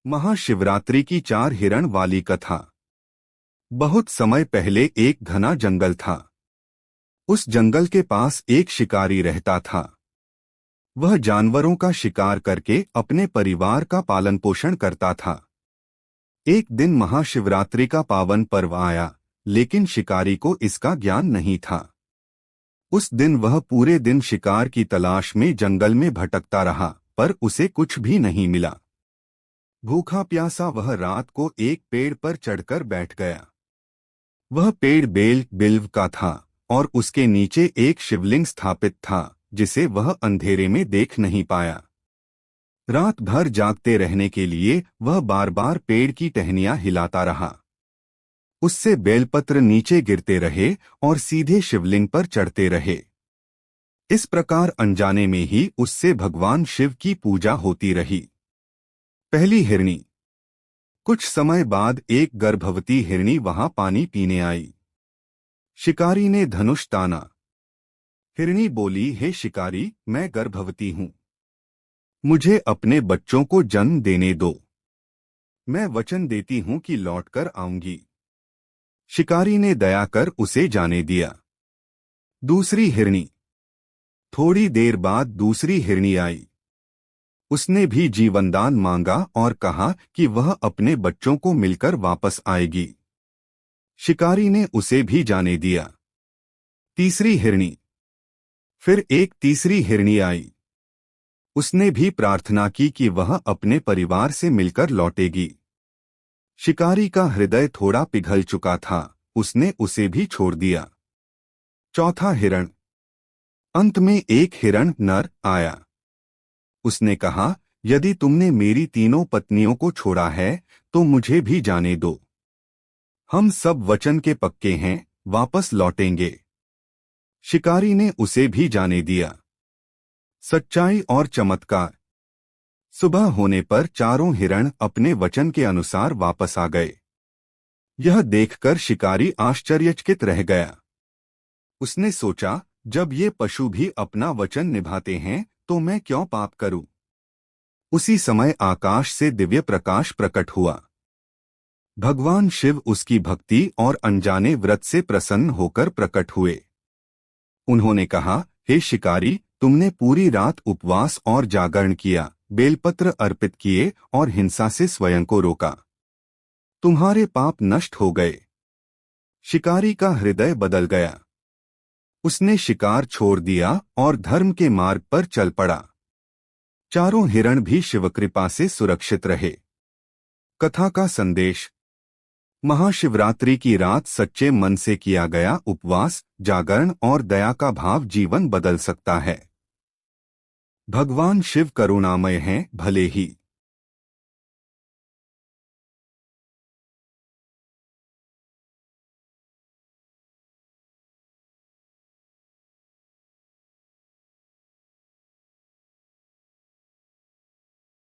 महाशिवरात्रि की 4 हिरण वाली कथा। बहुत समय पहले एक घना जंगल था। उस जंगल के पास एक शिकारी रहता था। वह जानवरों का शिकार करके अपने परिवार का पालन पोषण करता था। एक दिन महाशिवरात्रि का पावन पर्व आया, लेकिन शिकारी को इसका ज्ञान नहीं था। उस दिन वह पूरे दिन शिकार की तलाश में जंगल में भटकता रहा, पर उसे कुछ भी नहीं मिला। भूखा प्यासा वह रात को एक पेड़ पर चढ़कर बैठ गया। वह पेड़ बेल बिल्व का था और उसके नीचे एक शिवलिंग स्थापित था, जिसे वह अंधेरे में देख नहीं पाया। रात भर जागते रहने के लिए वह बार बार पेड़ की टहनियां हिलाता रहा। उससे बेलपत्र नीचे गिरते रहे और सीधे शिवलिंग पर चढ़ते रहे। इस प्रकार अनजाने में ही उससे भगवान शिव की पूजा होती रही। पहली हिरनी। कुछ समय बाद एक गर्भवती हिरनी वहां पानी पीने आई। शिकारी ने धनुष ताना। हिरनी बोली, हे शिकारी, मैं गर्भवती हूं। मुझे अपने बच्चों को जन्म देने दो। मैं वचन देती हूं कि लौटकर आऊंगी। शिकारी ने दया कर उसे जाने दिया। दूसरी हिरनी। थोड़ी देर बाद दूसरी हिरनी आई। उसने भी जीवनदान मांगा और कहा कि वह अपने बच्चों को मिलकर वापस आएगी। शिकारी ने उसे भी जाने दिया। तीसरी हिरनी। फिर एक तीसरी हिरनी आई। उसने भी प्रार्थना की कि वह अपने परिवार से मिलकर लौटेगी। शिकारी का हृदय थोड़ा पिघल चुका था, उसने उसे भी छोड़ दिया। चौथा हिरण। अंत में एक हिरण नर आया। उसने कहा, यदि तुमने मेरी तीनों पत्नियों को छोड़ा है तो मुझे भी जाने दो। हम सब वचन के पक्के हैं, वापस लौटेंगे। शिकारी ने उसे भी जाने दिया। सच्चाई और चमत्कार। सुबह होने पर चारों हिरण अपने वचन के अनुसार वापस आ गए। यह देखकर शिकारी आश्चर्यचकित रह गया। उसने सोचा, जब ये पशु भी अपना वचन निभाते हैं तो मैं क्यों पाप करूं। उसी समय आकाश से दिव्य प्रकाश प्रकट हुआ। भगवान शिव उसकी भक्ति और अनजाने व्रत से प्रसन्न होकर प्रकट हुए। उन्होंने कहा, हे शिकारी, तुमने पूरी रात उपवास और जागरण किया, बेलपत्र अर्पित किए और हिंसा से स्वयं को रोका। तुम्हारे पाप नष्ट हो गए। शिकारी का हृदय बदल गया। उसने शिकार छोड़ दिया और धर्म के मार्ग पर चल पड़ा। चारों हिरण भी शिवकृपा से सुरक्षित रहे। कथा का संदेश। महाशिवरात्रि की रात सच्चे मन से किया गया उपवास, जागरण और दया का भाव जीवन बदल सकता है। भगवान शिव करुणामय हैं, भले ही